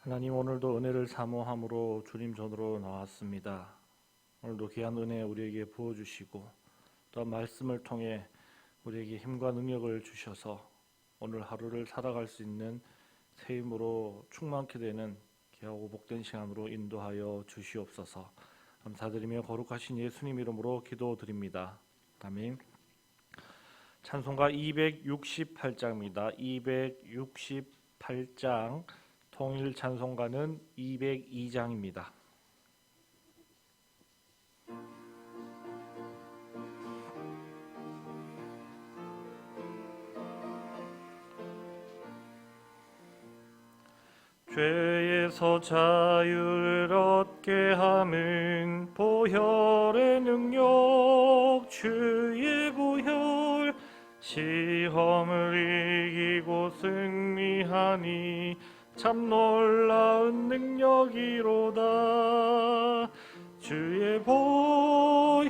하나님, 오늘도 은혜를 사모함으로 주님 전으로 나왔습니다. 오늘도 귀한 은혜 우리에게 부어주시고 또 말씀을 통해 우리에게 힘과 능력을 주셔서 오늘 하루를 살아갈 수 있는 새 힘으로 충만케 되는 귀하고 복된 시간으로 인도하여 주시옵소서. 감사드리며 거룩하신 예수님 이름으로 기도드립니다. 아멘. 찬송가 268장입니다. 268장 통일 찬송가는 202장입니다. 죄에서 자유를 얻게 함은 보혈의 능력, 주의 보혈, 시험을 이기고 승리하니 참 놀라운 능력이로다. 주의 보혈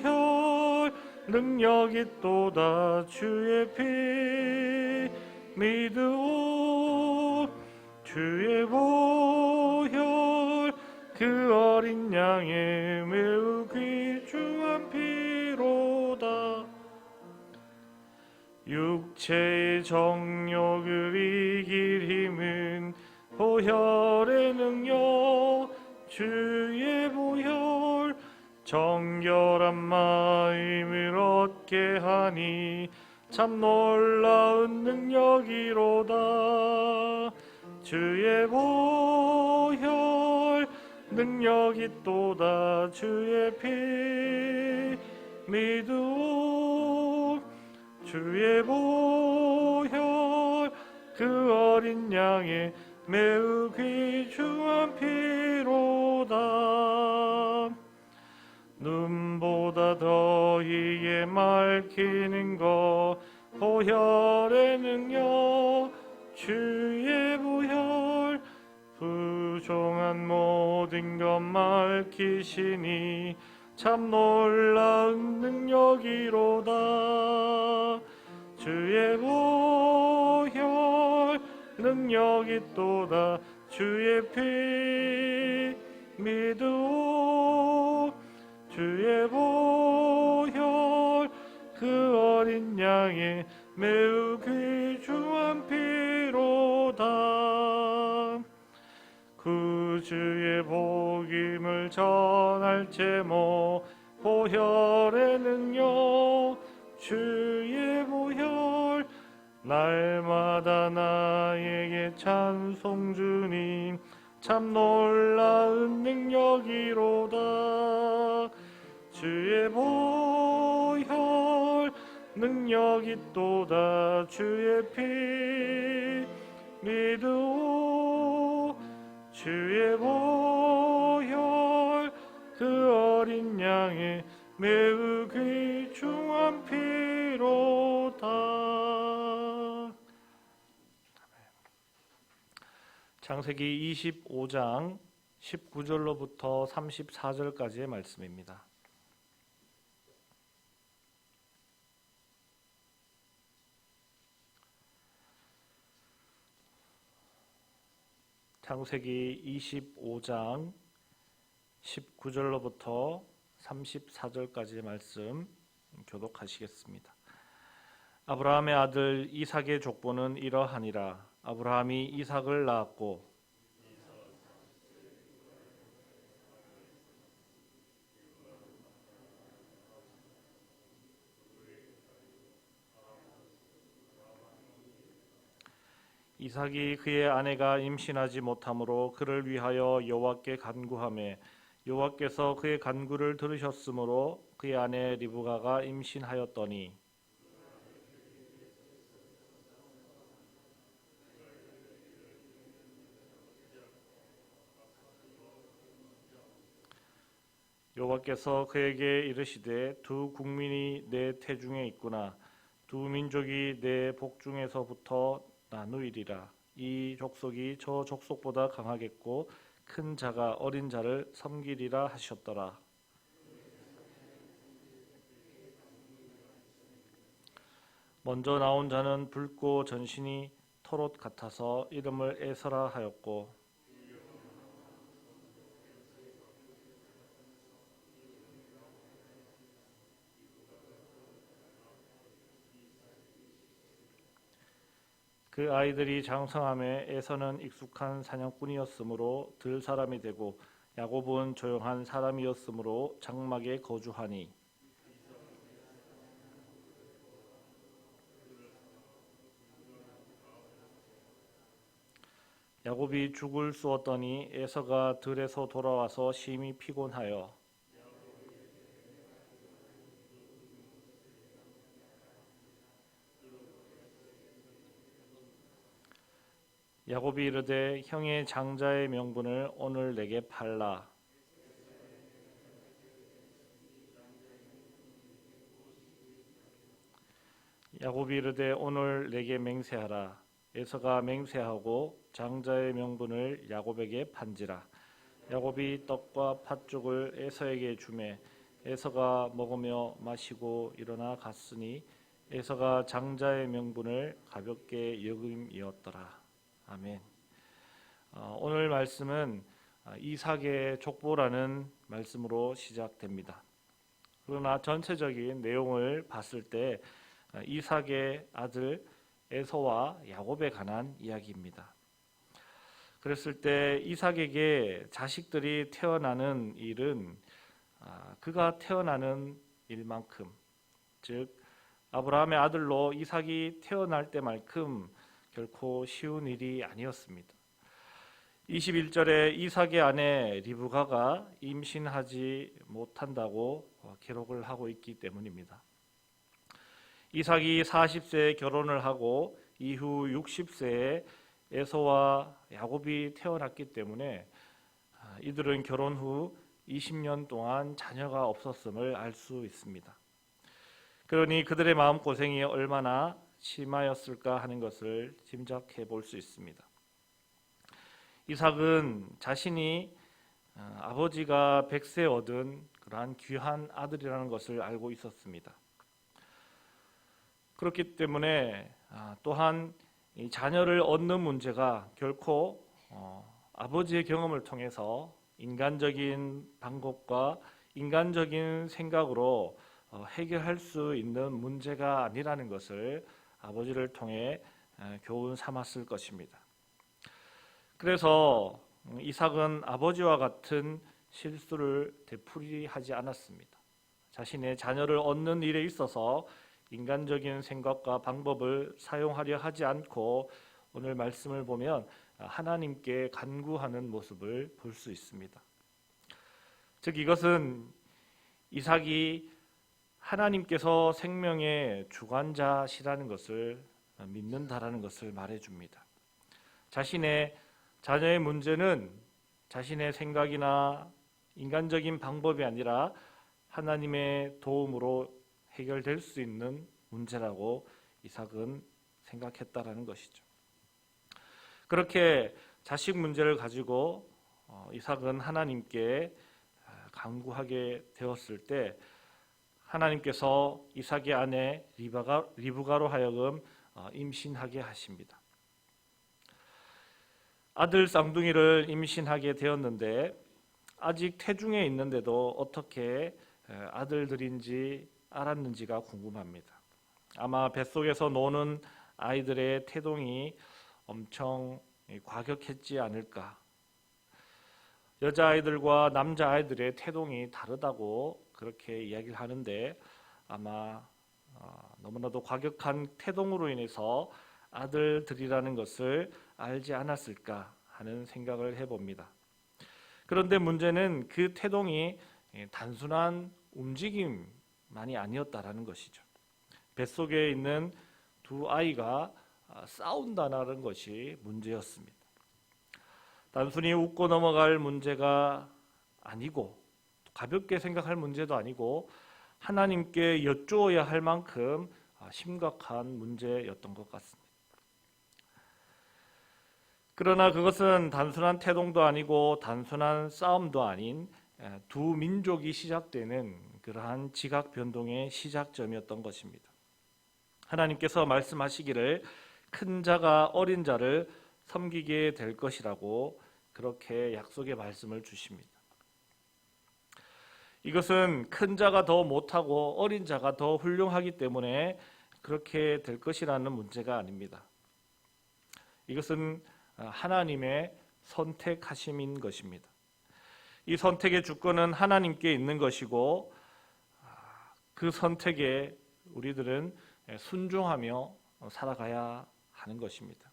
능력이 또다. 주의 피 믿으오. 주의 보혈 그 어린 양의 매우 귀중한 피로다. 육체의 정욕을 이길 힘은 보혈의 능력, 주의 보혈, 정결한 마음을 얻게 하니 참 놀라운 능력이로다. 주의 보혈 능력이 또다. 주의 피 믿으오. 주의 보혈 그 어린 양의 매우 귀중한 피로다. 눈보다 더 희게 맑히는 것 보혈의 능력, 주의 보혈 부정한 모든 것 맑히시니 참 놀라운 능력이로다. 주의 보혈 능력이 또다. 주의 피 믿으오. 주의 보혈 그 어린 양의 매우 귀중한 피로다. 구주의 복음을 전할 제목 보혈의 능력, 주의 보혈 날마다 나에게 찬송 주님 참 놀라운 능력이로다. 주의 보혈 능력이 또다. 주의 피 믿으오. 주의 보혈 그 어린 양의 매우 귀중한 피로다. 창세기 25장 19절로부터 34절까지의 말씀입니다. 창세기 25장 19절로부터 34절까지의 말씀 교독하시겠습니다. 아브라함의 아들 이삭의 족보는 이러하니라. 아브라함이 이삭을 낳았고 이삭이 그의 아내가 임신하지 못하므로 그를 위하여 여호와께 간구하매 여호와께서 그의 간구를 들으셨으므로 그의 아내 리브가가 임신하였더니 여호와께서 그에게 이르시되 두 국민이 내 태중에 있구나. 두 민족이 내 복중에서부터 나누이리라. 이 족속이 저 족속보다 강하겠고 큰 자가 어린 자를 섬기리라 하셨더라. 먼저 나온 자는 붉고 전신이 털옷 같아서 이름을 에서라 하였고 그 아이들이 장성함에 에서는 익숙한 사냥꾼이었으므로 들 사람이 되고 야곱은 조용한 사람이었으므로 장막에 거주하니 야곱이 죽을 쑤었더니 에서가 들에서 돌아와서 심히 피곤하여 야곱이 이르되 형의 장자의 명분을 오늘 내게 팔라. 야곱이 이르되 오늘 내게 맹세하라. 에서가 맹세하고 장자의 명분을 야곱에게 판지라. 야곱이 떡과 팥죽을 에서에게 주매 에서가 먹으며 마시고 일어나 갔으니 에서가 장자의 명분을 가볍게 여김이었더라. 아멘. 오늘 말씀은 이삭의 족보라는 말씀으로 시작됩니다. 그러나 전체적인 내용을 봤을 때 이삭의 아들 에서와 야곱에 관한 이야기입니다. 그랬을 때 이삭에게 자식들이 태어나는 일은 그가 태어나는 일만큼, 즉 아브라함의 아들로 이삭이 태어날 때만큼 결코 쉬운 일이 아니었습니다. 21절에 이삭의 아내 리브가가 임신하지 못한다고 기록을 하고 있기 때문입니다. 이삭이 40세에 결혼을 하고 이후 60세에 에서와 야곱이 태어났기 때문에 이들은 결혼 후 20년 동안 자녀가 없었음을 알 수 있습니다. 그러니 그들의 마음고생이 얼마나 심하였을까 하는 것을 짐작해 볼 수 있습니다. 이삭은 자신이 아버지가 백세 얻은 그러한 귀한 아들이라는 것을 알고 있었습니다. 그렇기 때문에 또한 이 자녀를 얻는 문제가 결코 아버지의 경험을 통해서 인간적인 방법과 인간적인 생각으로 해결할 수 있는 문제가 아니라는 것을 아버지를 통해 교훈 삼았을 것입니다. 그래서 이삭은 아버지와 같은 실수를 되풀이하지 않았습니다. 자신의 자녀를 얻는 일에 있어서 인간적인 생각과 방법을 사용하려 하지 않고 오늘 말씀을 보면 하나님께 간구하는 모습을 볼 수 있습니다. 즉 이것은 이삭이 하나님께서 생명의 주관자시라는 것을 믿는다라는 것을 말해줍니다. 자신의 자녀의 문제는 자신의 생각이나 인간적인 방법이 아니라 하나님의 도움으로 해결될 수 있는 문제라고 이삭은 생각했다라는 것이죠. 그렇게 자식 문제를 가지고 이삭은 하나님께 간구하게 되었을 때 하나님께서 이삭의 아내 리브가로 하여금 임신하게 하십니다. 아들 쌍둥이를 임신하게 되었는데 아직 태중에 있는데도 어떻게 아들들인지 알았는지가 궁금합니다. 아마 뱃속에서 노는 아이들의 태동이 엄청 과격했지 않을까. 여자아이들과 남자아이들의 태동이 다르다고 그렇게 이야기를 하는데 아마 너무나도 과격한 태동으로 인해서 아들들이라는 것을 알지 않았을까 하는 생각을 해봅니다. 그런데 문제는 그 태동이 단순한 움직임만이 아니었다라는 것이죠. 뱃속에 있는 두 아이가 싸운다는 것이 문제였습니다. 단순히 웃고 넘어갈 문제가 아니고 가볍게 생각할 문제도 아니고 하나님께 여쭈어야 할 만큼 심각한 문제였던 것 같습니다. 그러나 그것은 단순한 태동도 아니고 단순한 싸움도 아닌 두 민족이 시작되는 그러한 지각 변동의 시작점이었던 것입니다. 하나님께서 말씀하시기를 큰 자가 어린 자를 섬기게 될 것이라고 그렇게 약속의 말씀을 주십니다. 이것은 큰 자가 더 못하고 어린 자가 더 훌륭하기 때문에 그렇게 될 것이라는 문제가 아닙니다. 이것은 하나님의 선택하심인 것입니다. 이 선택의 주권은 하나님께 있는 것이고 그 선택에 우리들은 순종하며 살아가야 하는 것입니다.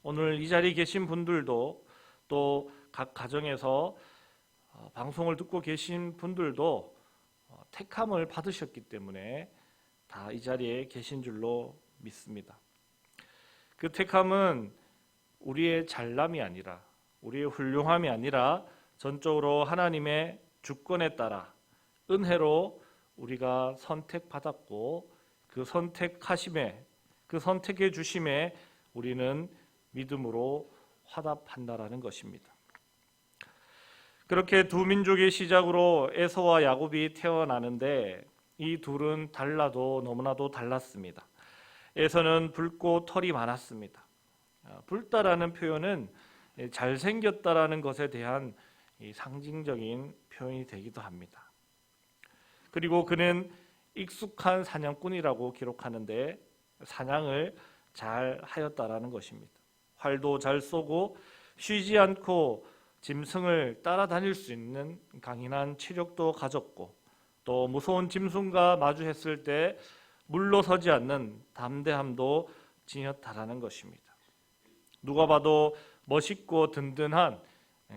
오늘 이 자리에 계신 분들도 또 각 가정에서 방송을 듣고 계신 분들도 택함을 받으셨기 때문에 다 이 자리에 계신 줄로 믿습니다. 그 택함은 우리의 잘남이 아니라 우리의 훌륭함이 아니라 전적으로 하나님의 주권에 따라 은혜로 우리가 선택받았고 그 선택하심에 그 선택해 주심에 우리는 믿음으로 화답한다라는 것입니다. 그렇게 두 민족의 시작으로 에서와 야곱이 태어나는데 이 둘은 달라도 너무나도 달랐습니다. 에서는 붉고 털이 많았습니다. 붉다라는 표현은 잘생겼다라는 것에 대한 상징적인 표현이 되기도 합니다. 그리고 그는 익숙한 사냥꾼이라고 기록하는데 사냥을 잘 하였다라는 것입니다. 활도 잘 쏘고 쉬지 않고 짐승을 따라다닐 수 있는 강인한 체력도 가졌고 또 무서운 짐승과 마주했을 때 물러서지 않는 담대함도 지녔다라는 것입니다. 누가 봐도 멋있고 든든한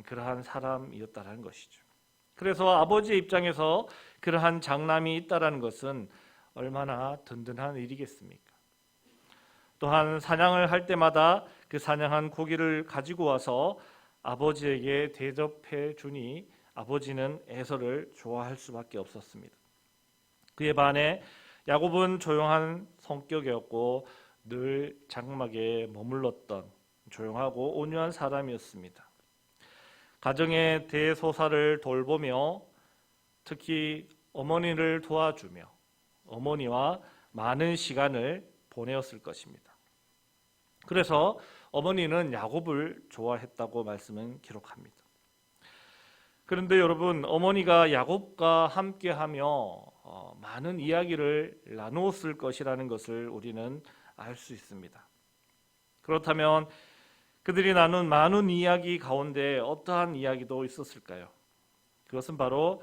그러한 사람이었다라는 것이죠. 그래서 아버지의 입장에서 그러한 장남이 있다라는 것은 얼마나 든든한 일이겠습니까? 또한 사냥을 할 때마다 그 사냥한 고기를 가지고 와서 아버지에게 대접해 주니 아버지는 에서를 좋아할 수밖에 없었습니다. 그에 반해 야곱은 조용한 성격이었고 늘 장막에 머물렀던 조용하고 온유한 사람이었습니다. 가정의 대소사를 돌보며 특히 어머니를 도와주며 어머니와 많은 시간을 보내었을 것입니다. 그래서 어머니는 야곱을 좋아했다고 말씀은 기록합니다. 그런데 여러분, 어머니가 야곱과 함께하며 많은 이야기를 나누었을 것이라는 것을 우리는 알 수 있습니다. 그렇다면 그들이 나눈 많은 이야기 가운데 어떠한 이야기도 있었을까요? 그것은 바로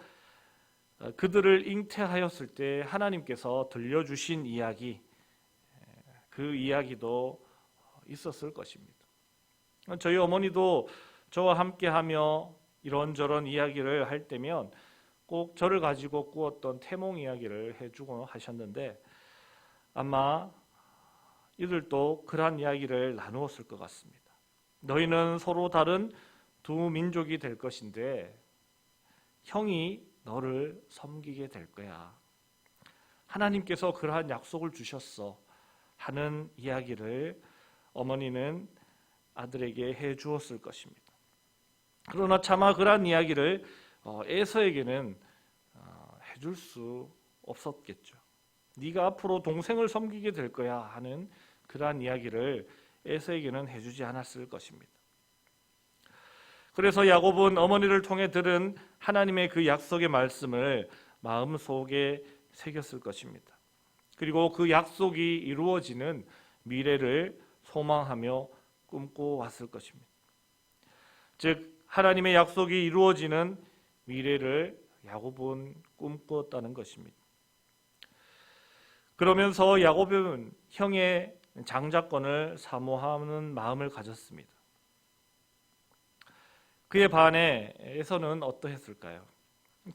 그들을 잉태하였을 때 하나님께서 들려주신 이야기, 그 이야기도 있었을 것입니다. 저희 어머니도 저와 함께하며 이런저런 이야기를 할 때면 꼭 저를 가지고 꾸었던 태몽 이야기를 해주고 하셨는데 아마 이들도 그러한 이야기를 나누었을 것 같습니다. 너희는 서로 다른 두 민족이 될 것인데 형이 너를 섬기게 될 거야. 하나님께서 그러한 약속을 주셨어 하는 이야기를 어머니는 아들에게 해 주었을 것입니다. 그러나 차마 그러한 이야기를 에서에게는 해줄 수 없었겠죠. 네가 앞으로 동생을 섬기게 될 거야 하는 그러한 이야기를 에서에게는 해주지 않았을 것입니다. 그래서 야곱은 어머니를 통해 들은 하나님의 그 약속의 말씀을 마음속에 새겼을 것입니다. 그리고 그 약속이 이루어지는 미래를 소망하며 꿈꿔왔을 것입니다. 즉 하나님의 약속이 이루어지는 미래를 야곱은 꿈꾸었다는 것입니다. 그러면서 야곱은 형의 장자권을 사모하는 마음을 가졌습니다. 그에 반해 에서는 어떠했을까요?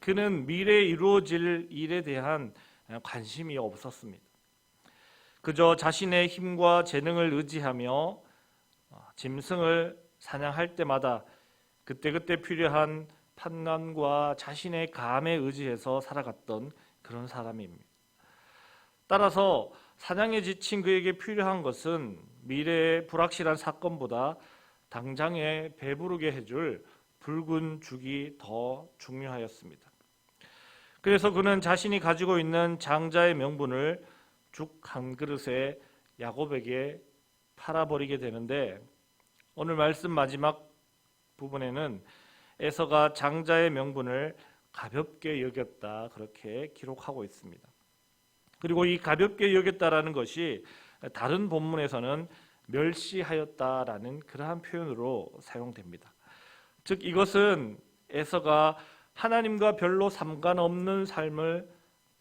그는 미래에 이루어질 일에 대한 관심이 없었습니다. 그저 자신의 힘과 재능을 의지하며 짐승을 사냥할 때마다 그때그때 필요한 판단과 자신의 감에 의지해서 살아갔던 그런 사람입니다. 따라서 사냥에 지친 그에게 필요한 것은 미래의 불확실한 사건보다 당장에 배부르게 해줄 붉은 죽이 더 중요하였습니다. 그래서 그는 자신이 가지고 있는 장자의 명분을 죽 한 그릇에 야곱에게 팔아버리게 되는데 오늘 말씀 마지막 부분에는 에서가 장자의 명분을 가볍게 여겼다 그렇게 기록하고 있습니다. 그리고 이 가볍게 여겼다라는 것이 다른 본문에서는 멸시하였다라는 그러한 표현으로 사용됩니다. 즉 이것은 에서가 하나님과 별로 상관없는 삶을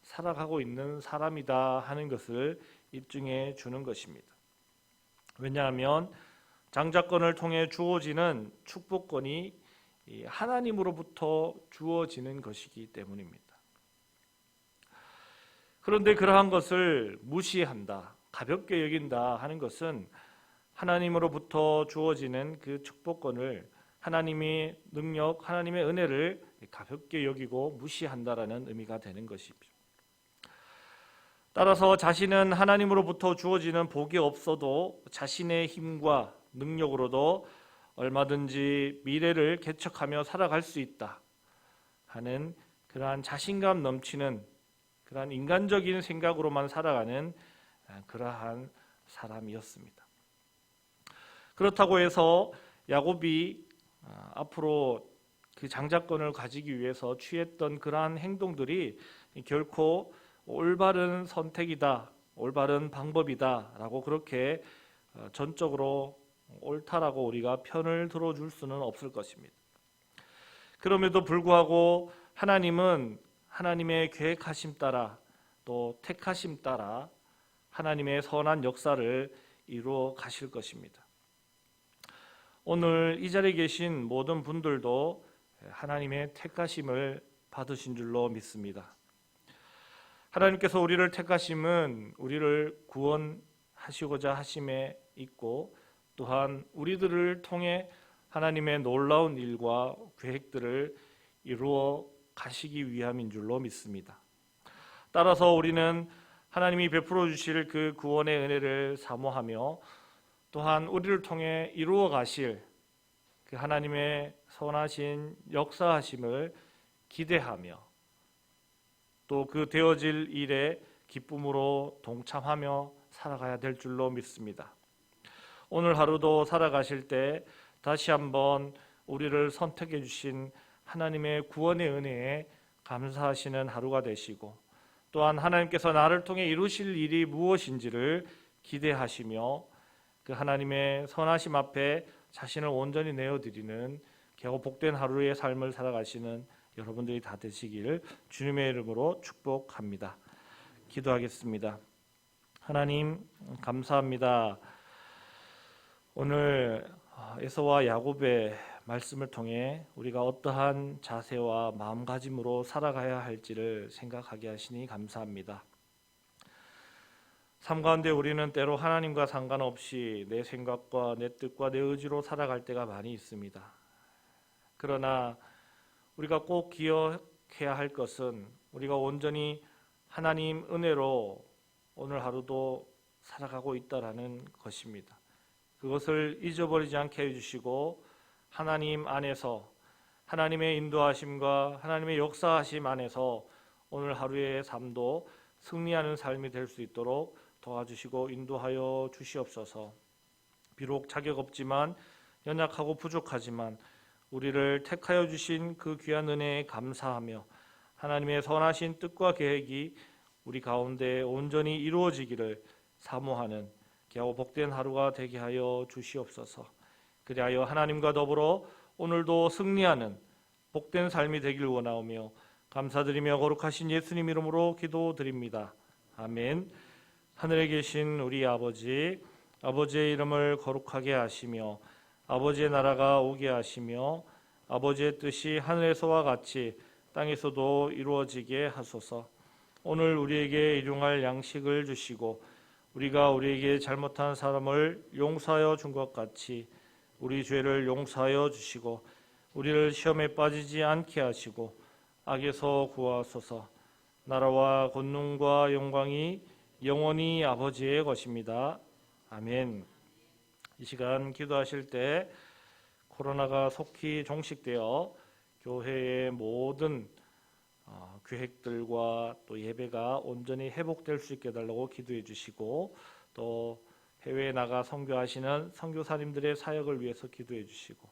살아가고 있는 사람이다 하는 것을 입증해 주는 것입니다. 왜냐하면 장자권을 통해 주어지는 축복권이 하나님으로부터 주어지는 것이기 때문입니다. 그런데 그러한 것을 무시한다, 가볍게 여긴다 하는 것은 하나님으로부터 주어지는 그 축복권을, 하나님의 능력, 하나님의 은혜를 가볍게 여기고 무시한다라는 의미가 되는 것이죠. 따라서 자신은 하나님으로부터 주어지는 복이 없어도 자신의 힘과 능력으로도 얼마든지 미래를 개척하며 살아갈 수 있다 하는 그러한 자신감 넘치는 그러한 인간적인 생각으로만 살아가는 그러한 사람이었습니다. 그렇다고 해서 야곱이 앞으로 그 장자권을 가지기 위해서 취했던 그러한 행동들이 결코 올바른 선택이다, 올바른 방법이다라고 그렇게 전적으로 옳다라고 우리가 편을 들어줄 수는 없을 것입니다. 그럼에도 불구하고 하나님은 하나님의 계획하심 따라 또 택하심 따라 하나님의 선한 역사를 이루어 가실 것입니다. 오늘 이 자리에 계신 모든 분들도 하나님의 택하심을 받으신 줄로 믿습니다. 하나님께서 우리를 택하심은 우리를 구원하시고자 하심에 있고 또한 우리들을 통해 하나님의 놀라운 일과 계획들을 이루어 가시기 위함인 줄로 믿습니다. 따라서 우리는 하나님이 베풀어 주실 그 구원의 은혜를 사모하며 또한 우리를 통해 이루어 가실 그 하나님의 선하신 역사하심을 기대하며 또 그 되어질 일에 기쁨으로 동참하며 살아가야 될 줄로 믿습니다. 오늘 하루도 살아가실 때 다시 한번 우리를 선택해 주신 하나님의 구원의 은혜에 감사하시는 하루가 되시고 또한 하나님께서 나를 통해 이루실 일이 무엇인지를 기대하시며 그 하나님의 선하심 앞에 자신을 온전히 내어드리는 겨우 복된 하루의 삶을 살아가시는 여러분들이 다 되시기를 주님의 이름으로 축복합니다. 기도하겠습니다. 하나님 감사합니다. 오늘 에서와 야곱의 말씀을 통해 우리가 어떠한 자세와 마음가짐으로 살아가야 할지를 생각하게 하시니 감사합니다. 삶 가운데 우리는 때로 하나님과 상관없이 내 생각과 내 뜻과 내 의지로 살아갈 때가 많이 있습니다. 그러나 우리가 꼭 기억해야 할 것은 우리가 온전히 하나님 은혜로 오늘 하루도 살아가고 있다라는 것입니다. 그것을 잊어버리지 않게 해주시고 하나님 안에서 하나님의 인도하심과 하나님의 역사하심 안에서 오늘 하루의 삶도 승리하는 삶이 될 수 있도록 도와주시고 인도하여 주시옵소서. 비록 자격 없지만 연약하고 부족하지만 우리를 택하여 주신 그 귀한 은혜에 감사하며 하나님의 선하신 뜻과 계획이 우리 가운데 온전히 이루어지기를 사모하는 겨우 복된 하루가 되게 하여 주시옵소서. 그리하여 하나님과 더불어 오늘도 승리하는 복된 삶이 되길 원하오며 감사드리며 거룩하신 예수님 이름으로 기도드립니다. 아멘. 하늘에 계신 우리 아버지, 아버지의 이름을 거룩하게 하시며 아버지의 나라가 오게 하시며 아버지의 뜻이 하늘에서와 같이 땅에서도 이루어지게 하소서. 오늘 우리에게 일용할 양식을 주시고 우리가 우리에게 잘못한 사람을 용서하여 준 것 같이 우리 죄를 용서하여 주시고 우리를 시험에 빠지지 않게 하시고 악에서 구하소서. 나라와 권능과 영광이 영원히 아버지의 것입니다. 아멘. 이 시간 기도하실 때 코로나가 속히 종식되어 교회의 모든 계획들과 또 예배가 온전히 회복될 수 있게 해달라고 기도해 주시고 또 해외에 나가 선교하시는 선교사님들의 사역을 위해서 기도해 주시고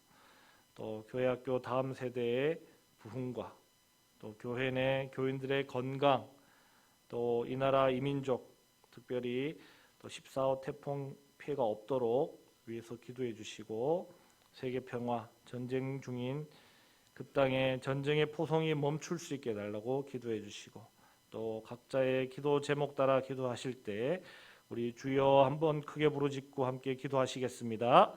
또 교회학교 다음 세대의 부흥과 또 교회 내 교인들의 건강 또 이 나라 이민족 특별히 또 14호 태풍 피해가 없도록 위해서 기도해 주시고 세계 평화, 전쟁 중인 그 땅에 전쟁의 포성이 멈출 수 있게 해달라고 기도해 주시고 또 각자의 기도 제목 따라 기도하실 때 우리 주여 한번 크게 부르짖고 함께 기도하시겠습니다.